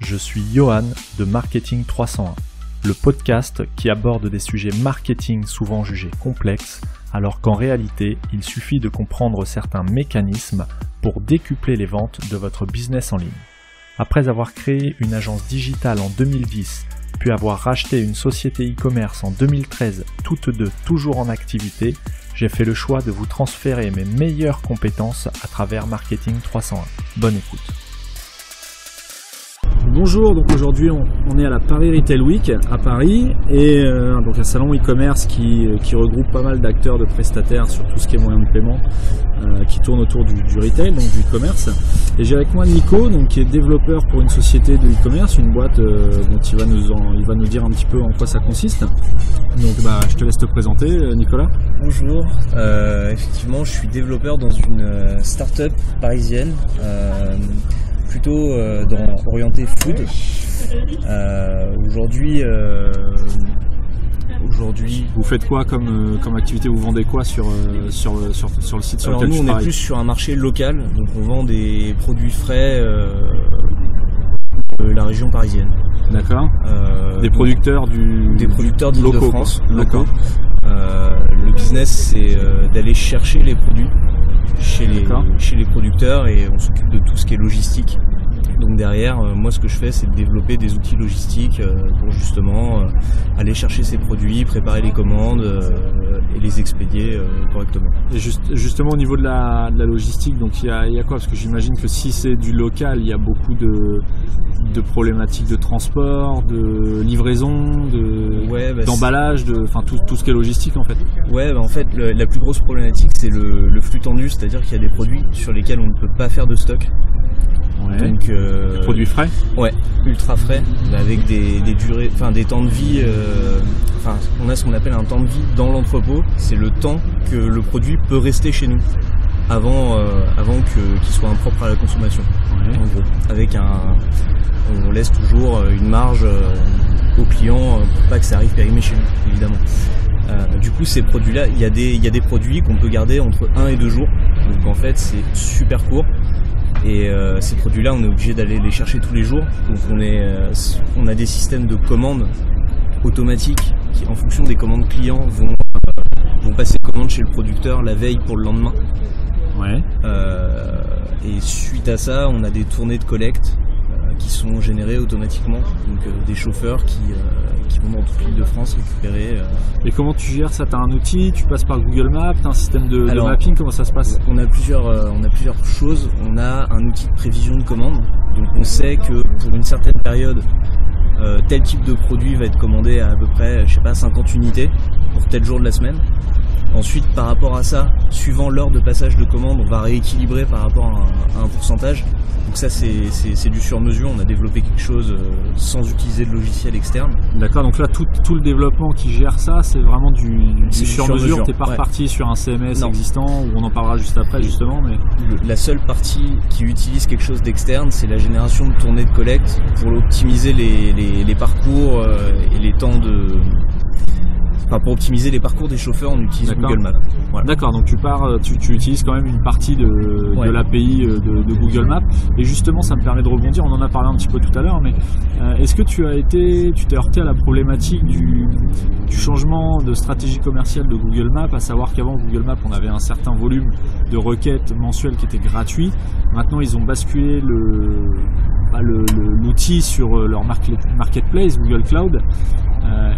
je suis Johan de Marketing 301, le podcast qui aborde des sujets marketing souvent jugés complexes, alors qu'en réalité, il suffit de comprendre certains mécanismes pour décupler les ventes de votre business en ligne. Après avoir créé une agence digitale en 2010, puis avoir racheté une société e-commerce en 2013, toutes deux toujours en activité, j'ai fait le choix de vous transférer mes meilleures compétences à travers Marketing 301. Bonne écoute. Bonjour, donc aujourd'hui on est à la Paris Retail Week à Paris et donc un salon e-commerce qui regroupe pas mal d'acteurs, de prestataires sur tout ce qui est moyen de paiement qui tourne autour du retail, donc du e-commerce. Et j'ai avec moi Nico, donc qui est développeur pour une société de e-commerce, une boîte dont il va nous dire un petit peu en quoi ça consiste. Donc je te laisse te présenter, Nicolas. Bonjour, effectivement je suis développeur dans une start-up parisienne. Plutôt orienté food. Aujourd'hui, vous faites quoi comme activité? Vous vendez quoi sur le site sur lequel tu travailles? Nous on est plus sur un marché local, donc on vend des produits frais de la région parisienne. D'accord. Des producteurs d'Île-de-France locaux. Le business c'est d'aller chercher les produits chez les producteurs et on s'occupe de tout ce qui est logistique. Donc derrière, moi ce que je fais c'est de développer des outils logistiques pour justement aller chercher ces produits, préparer les commandes et les expédier correctement. Et justement au niveau de la logistique, donc il y a quoi? Parce que j'imagine que si c'est du local, il y a beaucoup de problématiques de transport, de livraison, d'emballage, tout ce qui est logistique en fait. Ouais, en fait la plus grosse problématique c'est le flux tendu, c'est-à-dire qu'il y a des produits sur lesquels on ne peut pas faire de stock. Ouais. Donc produits frais. Ouais, ultra frais, avec des durées, des temps de vie. On a ce qu'on appelle un temps de vie dans l'entrepôt. C'est le temps que le produit peut rester chez nous avant qu'il soit impropre à la consommation. Ouais. En gros, on laisse toujours une marge au client pour pas que ça arrive périmé chez nous, évidemment. Du coup, ces produits-là, il y a des produits qu'on peut garder entre 1 et 2 jours. Donc en fait, c'est super court. Et ces produits-là, on est obligé d'aller les chercher tous les jours. Donc on a des systèmes de commandes automatiques qui, en fonction des commandes clients, vont passer commande chez le producteur la veille pour le lendemain. Ouais. Et suite à ça, on a des tournées de collecte qui sont générées automatiquement. Donc des chauffeurs qui vont dans toute l'île de France récupérer. Et comment tu gères ça? Tu as un outil, tu passes par Google Maps, tu as un système de mapping, comment ça se passe? On a plusieurs choses. On a un outil de prévision de commande. Donc on sait que pour une certaine période, tel type de produit va être commandé à peu près 50 unités pour tel jour de la semaine. Ensuite, par rapport à ça, suivant l'heure de passage de commande, on va rééquilibrer par rapport à un pourcentage. Donc ça, c'est du sur-mesure. On a développé quelque chose sans utiliser de logiciel externe. D'accord, donc là, tout le développement qui gère ça, c'est vraiment du sur-mesure. T'es pas reparti sur un CMS existant, où on en parlera juste après, justement. Mais la seule partie qui utilise quelque chose d'externe, c'est la génération de tournées de collecte pour optimiser les parcours et les temps de... pour optimiser les parcours des chauffeurs, on utilise Google Maps. Voilà. D'accord, donc tu utilises quand même une partie de l'API de Google Maps. Et justement, ça me permet de rebondir, on en a parlé un petit peu tout à l'heure, mais est-ce que tu t'es heurté à la problématique du changement de stratégie commerciale de Google Maps, à savoir qu'avant Google Maps, on avait un certain volume de requêtes mensuelles qui étaient gratuits. Maintenant, ils ont basculé l'outil sur leur marketplace, Google Cloud.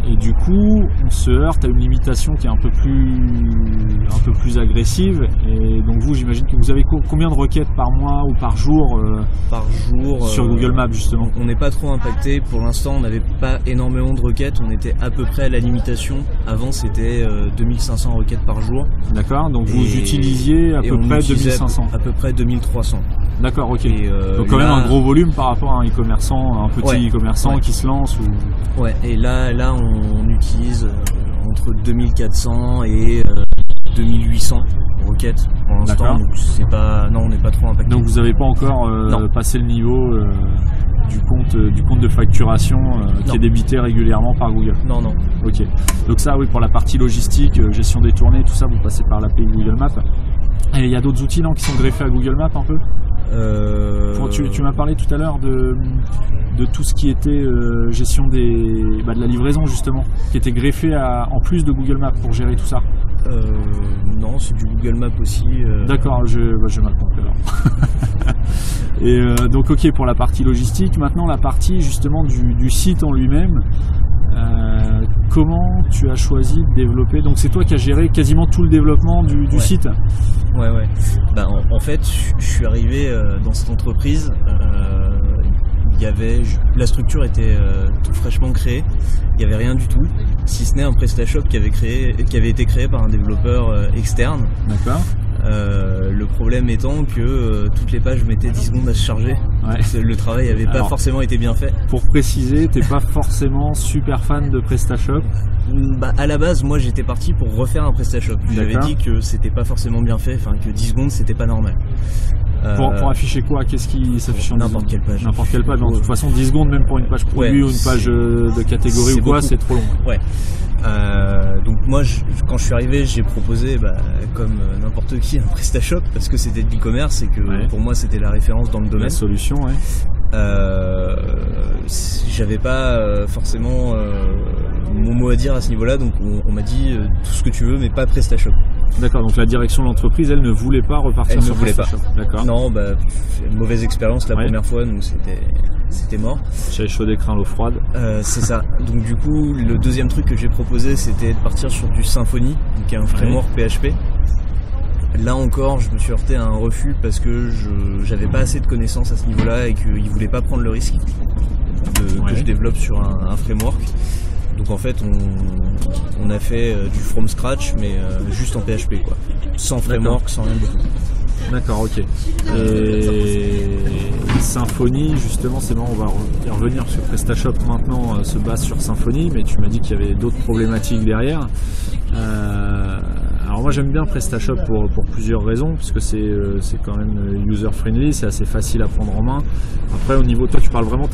Et du coup, on se heurte à une limitation qui est un peu plus agressive. Et donc vous, j'imagine que vous avez combien de requêtes par mois ou par jour sur Google Maps justement? On n'est pas trop impacté. Pour l'instant, on n'avait pas énormément de requêtes. On était à peu près à la limitation. Avant, c'était 2500 requêtes par jour. D'accord. Donc vous utilisiez à peu près 2500. À peu près 2300. D'accord, ok. Donc quand même un gros volume par rapport à un e-commerçant, un petit e-commerçant qui se lance ou... Ouais. Et là on utilise entre 2400 et 2800 requêtes pour l'instant. Donc on n'est pas trop impacté. Donc vous n'avez pas encore passé le niveau du compte de facturation qui est débité régulièrement par Google? Non. Ok. Donc ça, oui, pour la partie logistique, gestion des tournées, tout ça, vous passez par l'API Google Maps. Et il y a d'autres outils qui sont greffés à Google Maps un peu? Tu m'as parlé tout à l'heure de tout ce qui était gestion de la livraison justement, qui était greffé en plus de Google Maps pour gérer tout ça. Non, c'est du Google Maps aussi. D'accord, j'ai mal compris alors. Et donc ok pour la partie logistique. Maintenant la partie justement du site en lui-même. Comment tu as choisi de développer? Donc c'est toi qui as géré quasiment tout le développement du site. Ouais. En fait, je suis arrivé dans cette entreprise. La structure était tout fraîchement créée. Il n'y avait rien du tout, si ce n'est un PrestaShop qui avait été créé par un développeur externe. D'accord. Le problème étant que toutes les pages mettaient 10 secondes à se charger. Ouais. Le travail n'avait pas forcément été bien fait. Pour préciser, t'es pas forcément super fan de PrestaShop? À la base, moi j'étais parti pour refaire un PrestaShop. J'avais dit que c'était pas forcément bien fait, que 10 secondes c'était pas normal. Pour afficher quoi? Qu'est-ce qui s'affiche sur n'importe quelle page? N'importe quelle page. De toute façon, 10 secondes même pour une page produit ou une page de catégorie ou quoi, c'est trop long. Ouais. Donc moi, quand je suis arrivé, j'ai proposé, comme n'importe qui, un PrestaShop parce que c'était de l'e-commerce et que pour moi c'était la référence dans le domaine. La solution, ouais. J'avais pas forcément mon mot à dire à ce niveau-là, donc on m'a dit tout ce que tu veux, mais pas PrestaShop. D'accord, donc la direction de l'entreprise, elle ne voulait pas repartir sur PrestaShop. D'accord. Non, mauvaise expérience la première fois, donc c'était mort. J'avais chaud d'écran, l'eau froide. C'est ça. Donc du coup, le deuxième truc que j'ai proposé, c'était de partir sur du Symfony, qui est un framework PHP. Là encore, je me suis heurté à un refus parce que j'avais pas assez de connaissances à ce niveau-là et qu'ils voulaient pas prendre le risque que je développe sur un framework. Donc en fait, on a fait du from scratch, mais juste en PHP, quoi. Sans framework, sans rien de tout. D'accord, ok. Et Symfony, justement, c'est bon, on va y revenir parce que PrestaShop maintenant se base sur Symfony, mais tu m'as dit qu'il y avait d'autres problématiques derrière. Alors moi j'aime bien PrestaShop pour plusieurs raisons, parce que c'est quand même user friendly, c'est assez facile à prendre en main. Après au niveau, toi tu parles vraiment,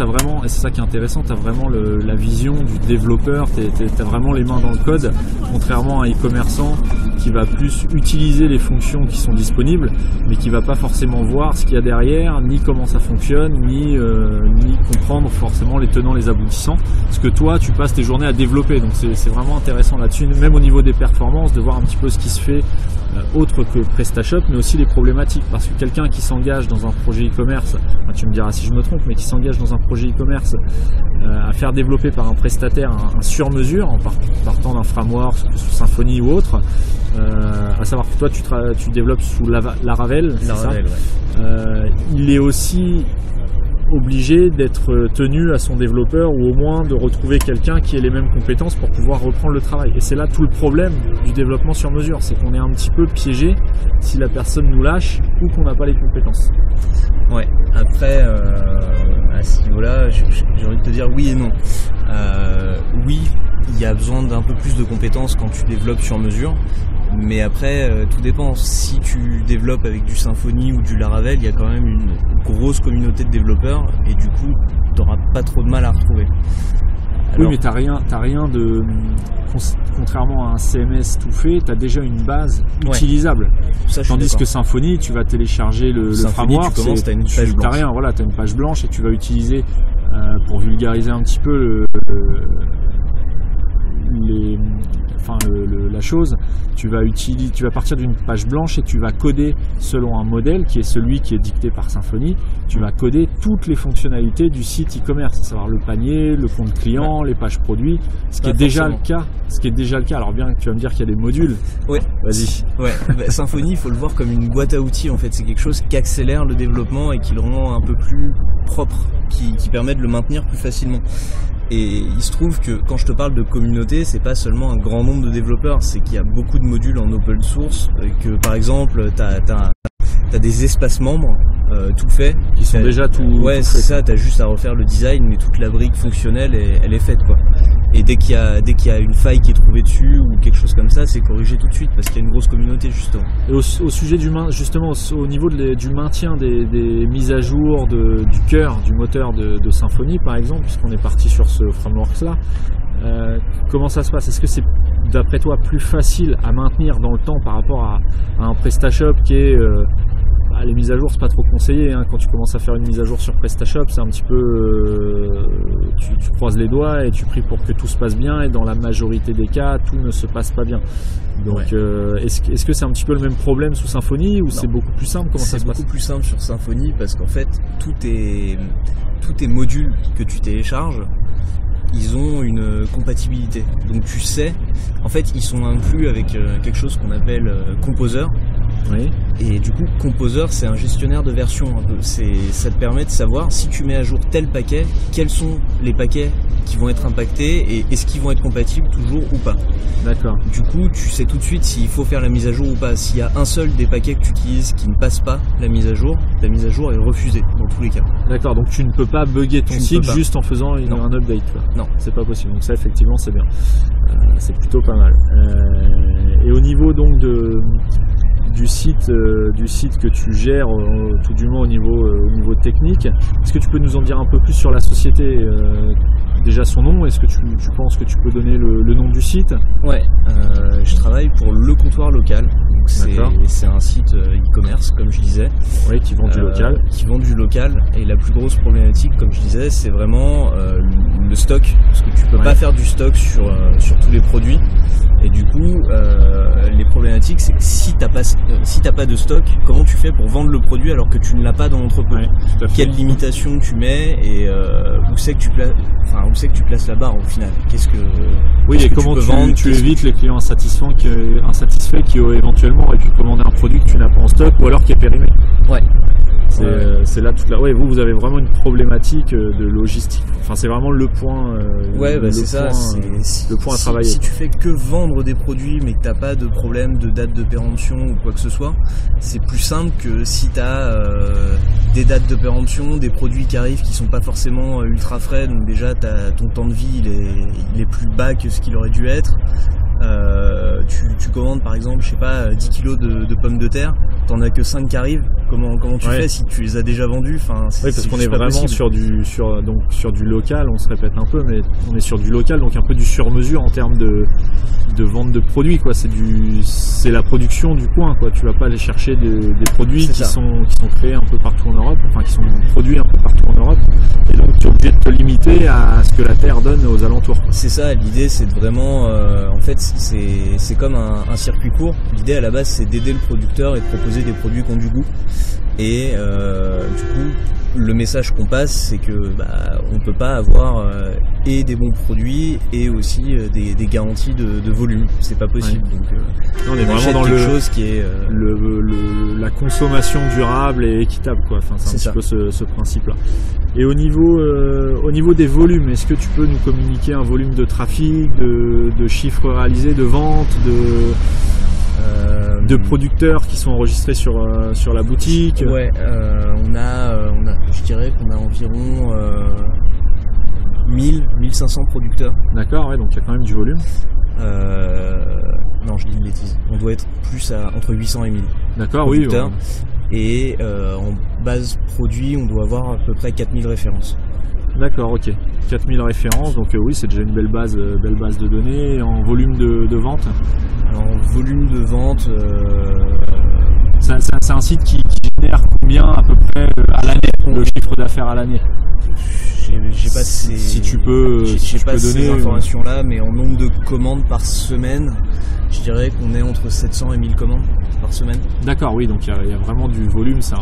et c'est ça qui est intéressant, tu as vraiment la vision du développeur, tu as vraiment les mains dans le code, contrairement à un e-commerçant qui va plus utiliser les fonctions qui sont disponibles, mais qui va pas forcément voir ce qu'il y a derrière, ni comment ça fonctionne, ni comprendre forcément les tenants, les aboutissants. Parce que toi tu passes tes journées à développer, donc c'est vraiment intéressant là-dessus, même au niveau des performances, de voir un petit peu ce qui se fait autre que PrestaShop, mais aussi les problématiques, parce que quelqu'un qui s'engage dans un projet e-commerce, tu me diras si je me trompe, mais qui s'engage dans un projet e-commerce à faire développer par un prestataire un sur-mesure en partant d'un framework sous Symfony ou autre, à savoir que toi tu développes sous Laravel, il est aussi obligé d'être tenu à son développeur ou au moins de retrouver quelqu'un qui ait les mêmes compétences pour pouvoir reprendre le travail. Et c'est là tout le problème du développement sur mesure, c'est qu'on est un petit peu piégé si la personne nous lâche ou qu'on n'a pas les compétences. Ouais, après à ce niveau-là, j'ai envie de te dire oui et non. Oui, il y a besoin d'un peu plus de compétences quand tu développes sur mesure. Mais après, tout dépend. Si tu développes avec du Symfony ou du Laravel, il y a quand même une grosse communauté de développeurs et du coup, t'auras pas trop de mal à retrouver. Alors, oui, mais t'as rien de... Contrairement à un CMS tout fait, t'as déjà une base utilisable. Ça, tandis que Symfony, tu vas télécharger le framework, t'as une page blanche. T'as rien, voilà, t'as une page blanche et tu vas utiliser, pour vulgariser un petit peu la chose, tu vas partir d'une page blanche et tu vas coder selon un modèle qui est celui qui est dicté par Symfony. Tu vas coder toutes les fonctionnalités du site e-commerce, à savoir le panier, le compte client, les pages produits, ce qui est déjà le cas. Alors bien que tu vas me dire qu'il y a des modules. Ouais. Vas-y. Ouais. Symfony, il faut le voir comme une boîte à outils en fait. C'est quelque chose qui accélère le développement et qui le rend un peu plus propre, qui permet de le maintenir plus facilement. Et il se trouve que quand je te parle de communauté, c'est pas seulement un grand nombre de développeurs, c'est qu'il y a beaucoup de modules en open source, que par exemple t'as des espaces membres tout faits qui sont déjà tout. Ouais, tout c'est fait. ça. T'as juste à refaire le design, mais toute la brique fonctionnelle, elle est faite quoi. Et dès qu'il y a une faille qui est trouvée dessus ou quelque chose comme ça, c'est corrigé tout de suite parce qu'il y a une grosse communauté justement. Et au sujet justement au niveau du maintien des mises à jour du cœur du moteur de Symfony par exemple, puisqu'on est parti sur ce framework là, comment ça se passe? Est-ce que c'est d'après toi plus facile à maintenir dans le temps par rapport à un PrestaShop qui est les mises à jour c'est pas trop conseillé, hein. Quand tu commences à faire une mise à jour sur PrestaShop, c'est un petit peu tu croises les doigts et tu pries pour que tout se passe bien, et dans la majorité des cas tout ne se passe pas bien. Donc est-ce que c'est un petit peu le même problème sous Symfony, ou c'est beaucoup plus simple? Comment ça se passe? C'est beaucoup plus simple sur Symfony, parce qu'en fait tous tes modules que tu télécharges, ils ont une compatibilité. Donc tu sais, en fait ils sont inclus avec quelque chose qu'on appelle Composer. Oui. Et du coup, Composer, c'est un gestionnaire de version un peu. Ça te permet de savoir si tu mets à jour tel paquet, quels sont les paquets qui vont être impactés et est-ce qu'ils vont être compatibles toujours ou pas. D'accord. Du coup, tu sais tout de suite s'il faut faire la mise à jour ou pas. S'il y a un seul des paquets que tu utilises qui ne passe pas la mise à jour est refusée dans tous les cas. D'accord, donc tu ne peux pas bugger ton site juste en faisant un update, quoi. Non, c'est pas possible. Donc ça, effectivement, c'est bien. C'est plutôt pas mal. Et au niveau donc du site que tu gères, tout du moins au niveau technique, est-ce que tu peux nous en dire un peu plus sur la société, déjà son nom? Est-ce que tu penses que tu peux donner le nom du site? Ouais, je travaille pour Le Comptoir Local. Donc c'est un site e-commerce, comme je disais. Oui, qui vend du local. Qui vend du local. Et la plus grosse problématique, comme je disais, c'est vraiment le stock. Parce que tu peux pas faire du stock sur tous les produits. Et du coup, les problématiques, c'est que si t'as pas de stock, comment tu fais pour vendre le produit alors que tu ne l'as pas dans l'entrepôt? Quelle limitation tu mets, et où c'est que tu places la barre au final? Et comment tu évites les clients insatisfaits qui éventuellement auraient pu commander un produit que tu n'as pas en stock, ou alors qui est périmé? Ouais. C'est là toute la. Ouais, vous avez vraiment une problématique de logistique. Enfin, c'est vraiment le point. C'est ça. Le point à travailler. Si tu fais que vendre des produits, mais que t'as pas de problème de date de péremption ou quoi que ce soit, c'est plus simple que si t'as des dates de péremption, des produits qui arrivent qui sont pas forcément ultra frais. Donc déjà, ton temps de vie il est plus bas que ce qu'il aurait dû être. Tu commandes par exemple, je sais pas, 10 kilos de pommes de terre, t'en as que 5 qui arrivent. Comment tu fais si tu les as déjà vendus? Parce qu'on est vraiment sur du local, on se répète un peu, mais on est sur du local, donc un peu du sur-mesure en termes de vente de produits, quoi. C'est la production du coin, quoi. Tu vas pas aller chercher des produits qui sont créés un peu partout en Europe, enfin qui sont produits un peu partout en Europe, et donc tu es obligé de te limiter à ce que la terre donne aux alentours. C'est ça, l'idée c'est de vraiment en fait c'est comme un circuit court. L'idée à la base c'est d'aider le producteur et de proposer des produits qui ont du goût. Et du coup le message qu'on passe, c'est que on peut pas avoir et des bons produits et aussi des garanties de volume. C'est pas possible. Donc on est vraiment dans quelque chose qui est la consommation durable et équitable, quoi. Enfin, c'est un petit peu ce principe-là. Et au niveau des volumes, est-ce que tu peux nous communiquer un volume de trafic, de chiffres réalisés, de ventes, de producteurs qui sont enregistrés sur la boutique? Ouais, je dirais qu'on a environ 1500 producteurs. D'accord, ouais, donc il y a quand même du volume. Non, je dis une bêtise. On doit être plus entre 800 et 1000. D'accord, producteurs. Oui. Et en base produit, on doit avoir à peu près 4000 références. D'accord, ok. 4000 références, donc oui, c'est déjà une belle base de données. En volume de vente? Alors, en volume de vente, c'est un site qui génère combien à peu près à l'année, le chiffre d'affaires à l'année? J'ai pas si tu peux donner ces informations-là, mais en nombre de commandes par semaine, je dirais qu'on est entre 700 et 1000 commandes par semaine. D'accord, oui, donc il y a vraiment du volume, c'est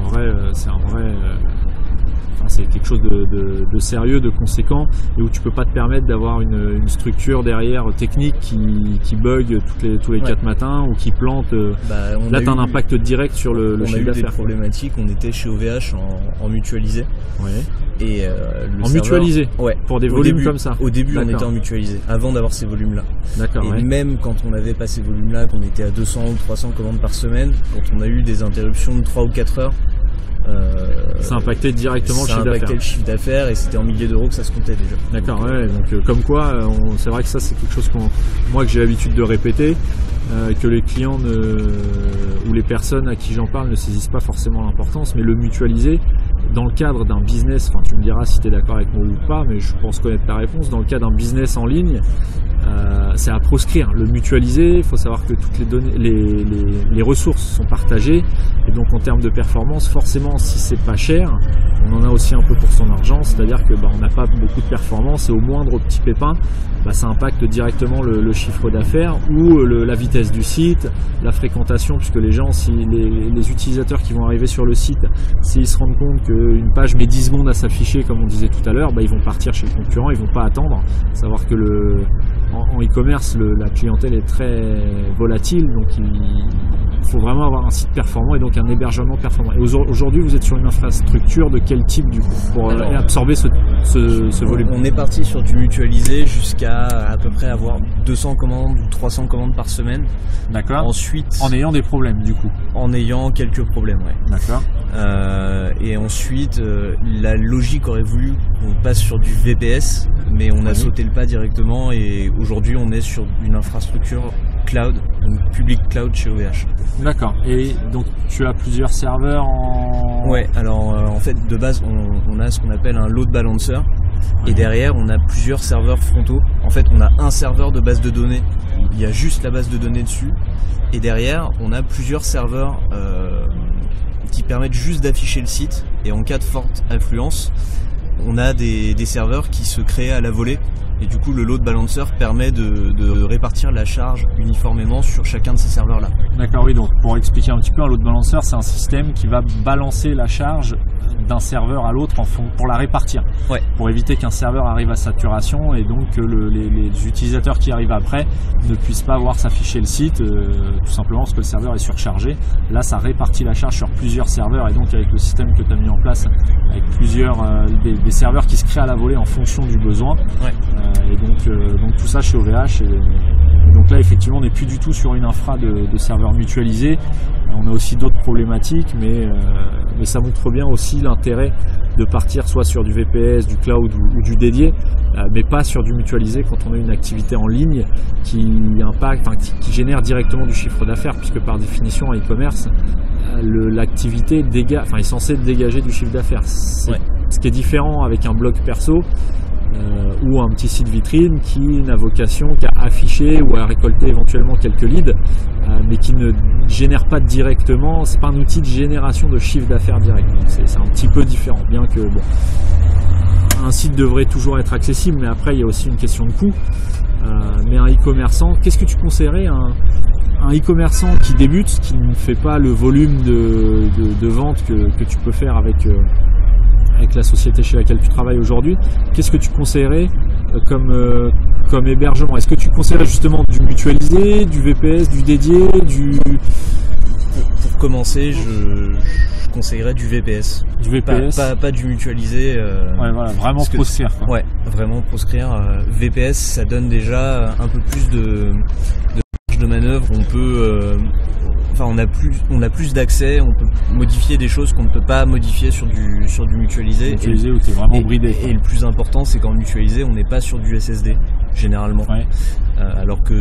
quelque chose de sérieux, de conséquent, et où tu peux pas te permettre d'avoir une structure derrière technique qui bug tous les 4 matins, ou qui plante. Là, tu as un impact direct sur le chiffre d'affaires. On a eu des problématiques, on était chez OVH en mutualisé. Ouais. Et mutualisé? Ouais. Pour des volumes comme ça? Au début, on était en mutualisé, avant d'avoir ces volumes-là. D'accord. Et même quand on n'avait pas ces volumes-là, qu'on était à 200 ou 300 commandes par semaine, quand on a eu des interruptions de 3 ou 4 heures, ça impactait directement le chiffre d'affaires, et c'était en milliers d'euros que ça se comptait déjà. D'accord, ouais, donc comme quoi, c'est vrai que ça c'est quelque chose que j'ai l'habitude de répéter, que les clients ou les personnes à qui j'en parle ne saisissent pas forcément l'importance, mais le mutualiser, dans le cadre d'un business, enfin tu me diras si tu es d'accord avec moi ou pas, mais je pense connaître ta réponse, dans le cas d'un business en ligne, c'est à proscrire. Le mutualiser, il faut savoir que toutes les données, les ressources sont partagées, et donc en termes de performance, forcément si c'est pas cher, on en a aussi un peu pour son argent, c'est-à-dire que on n'a pas beaucoup de performance et au moindre petit pépin, ça impacte directement le chiffre d'affaires ou la vitesse du site, la fréquentation, puisque les gens, si les utilisateurs qui vont arriver sur le site, s'ils se rendent compte qu'une page met 10 secondes à s'afficher, comme on disait tout à l'heure, ils vont partir chez le concurrent, ils vont pas attendre. Savoir que en e-commerce, la clientèle est très volatile, donc il faut vraiment avoir un site performant et donc un hébergement performant. Et aujourd'hui, vous êtes sur une infrastructure de quel type du coup pour absorber ce volume? On est parti sur du mutualisé jusqu'à à peu près avoir 200 commandes ou 300 commandes par semaine. D'accord. Ensuite, en ayant des problèmes du coup. En ayant quelques problèmes, ouais. D'accord. Et ensuite, la logique aurait voulu qu'on passe sur du VPS, mais on a sauté le pas directement et aujourd'hui on est sur une infrastructure cloud, donc public cloud chez OVH. D'accord. Et donc tu as plusieurs serveurs en... Ouais, alors en fait de base on a ce qu'on appelle un load balancer et derrière on a plusieurs serveurs frontaux. En fait on a un serveur de base de données, il y a juste la base de données dessus et derrière on a plusieurs serveurs qui permettent juste d'afficher le site et en cas de forte influence on a des serveurs qui se créent à la volée et du coup le load balancer permet de répartir la charge uniformément sur chacun de ces serveurs là. D'accord, oui, donc pour expliquer un petit peu, un load balancer c'est un système qui va balancer la charge d'un serveur à l'autre pour la répartir, pour éviter qu'un serveur arrive à saturation et donc que les utilisateurs qui arrivent après ne puissent pas voir s'afficher le site tout simplement parce que le serveur est surchargé. Là ça répartit la charge sur plusieurs serveurs et donc avec le système que tu as mis en place avec plusieurs des serveurs qui se créent à la volée en fonction du besoin et donc tout ça chez OVH et donc là effectivement on n'est plus du tout sur une infra de serveurs mutualisés. On a aussi d'autres problématiques mais ça montre bien aussi l'intérêt de partir soit sur du VPS, du cloud ou du dédié, mais pas sur du mutualisé quand on a une activité en ligne qui génère directement du chiffre d'affaires, puisque par définition en e-commerce, l'activité est censée dégager du chiffre d'affaires. Ce qui est différent avec un blog perso ou un petit site vitrine qui n'a vocation qu'à afficher ou à récolter éventuellement quelques leads, mais qui ne génère pas directement, c'est pas un outil de génération de chiffre d'affaires direct. C'est un petit peu différent, bien que un site devrait toujours être accessible, mais après il y a aussi une question de coût. Mais un e-commerçant, qu'est-ce que tu conseillerais à un e-commerçant qui débute, qui ne fait pas le volume de vente que tu peux faire avec la société chez laquelle tu travailles aujourd'hui, qu'est-ce que tu conseillerais comme hébergement? Est-ce que tu conseillerais justement du mutualisé, du VPS, du dédié, Pour commencer, je conseillerais du VPS. Du VPS, pas du mutualisé. Vraiment proscrire. Ouais, vraiment proscrire. VPS, ça donne déjà un peu plus de marge de manœuvre. On peut on a plus d'accès, on peut modifier des choses qu'on ne peut pas modifier sur du mutualisé. Mutualisé où tu es vraiment bridé. Et le plus important, c'est qu'en mutualisé, on n'est pas sur du SSD, généralement. Alors que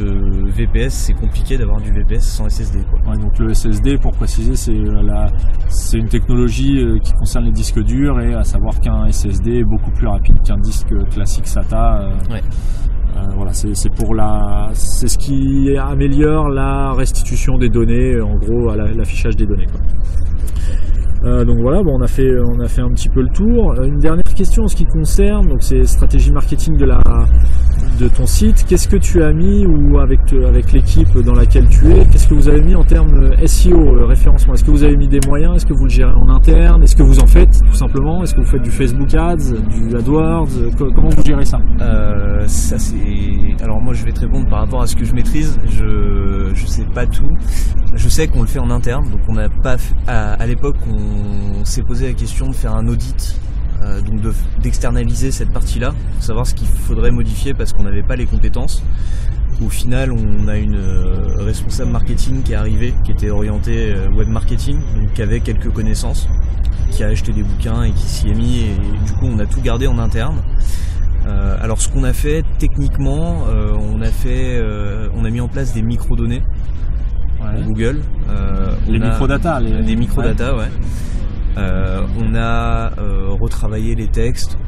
VPS, c'est compliqué d'avoir du VPS sans SSD. Donc le SSD, pour préciser, c'est une technologie qui concerne les disques durs, et à savoir qu'un SSD est beaucoup plus rapide qu'un disque classique SATA. C'est ce qui améliore la restitution des données, en gros l'affichage des données. Donc voilà, on a fait un petit peu le tour. Une dernière question en ce qui concerne, donc c'est stratégie marketing de ton site. Qu'est-ce que tu as mis, ou avec l'équipe dans laquelle tu es, qu'est-ce que vous avez mis en termes SEO, référencement? Est-ce que vous avez mis des moyens? Est-ce que vous le gérez en interne? Est-ce que vous en faites tout simplement? Est-ce que vous faites du Facebook Ads, du AdWords? Comment vous gérez ça? Alors moi je vais te répondre par rapport à ce que je maîtrise. Je sais pas tout. Je sais qu'on le fait en interne, donc on n'a pas à l'époque on s'est posé la question de faire un audit, donc d'externaliser cette partie-là, pour savoir ce qu'il faudrait modifier parce qu'on n'avait pas les compétences. Au final, on a une responsable marketing qui est arrivée, qui était orientée web marketing, donc qui avait quelques connaissances, qui a acheté des bouquins et qui s'y est mis, et du coup on a tout gardé en interne. Alors ce qu'on a fait techniquement, on a mis en place des microdonnées. Google, les microdata, les microdata, On a retravaillé les textes.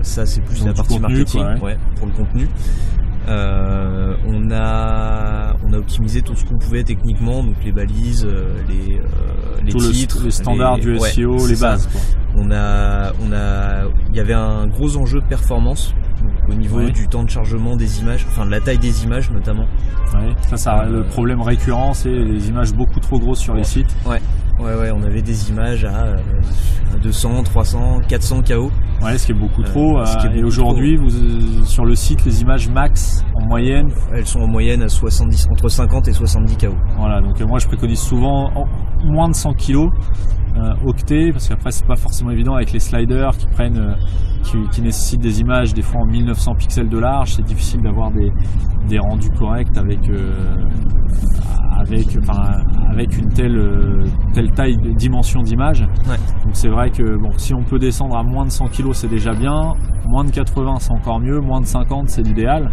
Ça c'est plus la partie contenu, marketing, quoi, ouais. pour le contenu. On a optimisé tout ce qu'on pouvait techniquement, donc les balises, les titres, les standards du SEO, les bases. Quoi. Il y avait un gros enjeu de performance donc, au niveau du temps de chargement des images, enfin de la taille des images notamment. Ouais, le problème récurrent, c'est les images beaucoup trop grosses sur les sites. Ouais, on avait des images à 200, 300, 400 KO. Ouais, ce qui est beaucoup trop. Et aujourd'hui, sur le site, les images max en moyenne, elles sont en moyenne à entre 50 et 70 KO. Voilà, donc moi je préconise souvent moins de 100 kg octets, parce qu'après c'est pas forcément évident avec les sliders qui nécessitent des images des fois en 1900 pixels de large. C'est difficile d'avoir des rendus corrects avec une telle taille de dimension d'image. Ouais. Donc c'est vrai que si on peut descendre à moins de 100 kg c'est déjà bien, moins de 80 c'est encore mieux, moins de 50 c'est l'idéal.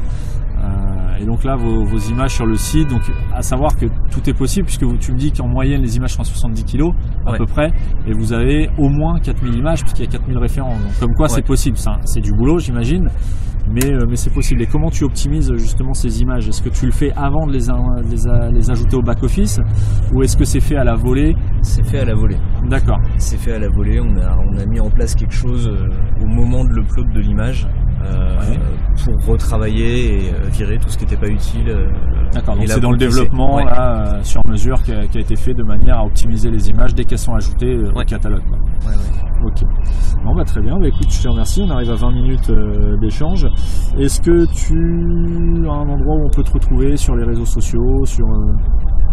Et donc là vos images sur le site, donc à savoir que tout est possible puisque tu me dis qu'en moyenne les images sont à 70 kg à peu près, et vous avez au moins 4000 images puisqu'il y a 4000 références, donc comme quoi c'est possible. C'est du boulot j'imagine, mais c'est possible. Et comment tu optimises justement ces images? Est-ce que tu le fais avant de les ajouter au back-office, ou est-ce que c'est fait à la volée? C'est fait à la volée. D'accord. C'est fait à la volée, on a mis en place quelque chose au moment de l'upload de l'image pour retravailler et virer tout ce qui n'était pas utile. D'accord, donc c'est dans le développement là, sur mesure qui a été fait de manière à optimiser les images dès qu'elles sont ajoutées au catalogue. Ok. Bon, très bien, écoute, je te remercie, on arrive à 20 minutes d'échange. Est-ce que tu as un endroit où on peut te retrouver sur les réseaux sociaux,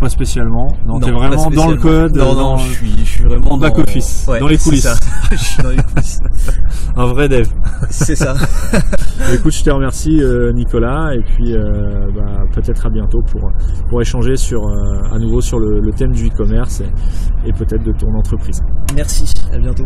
pas spécialement? Non, t'es vraiment dans le code? Non, je suis vraiment en back-office, dans les coulisses. Je suis dans les coulisses. Un vrai dev. C'est ça. Écoute, je te remercie Nicolas, et puis peut-être à bientôt pour échanger à nouveau sur le thème du e-commerce et peut-être de ton entreprise. Merci, à bientôt.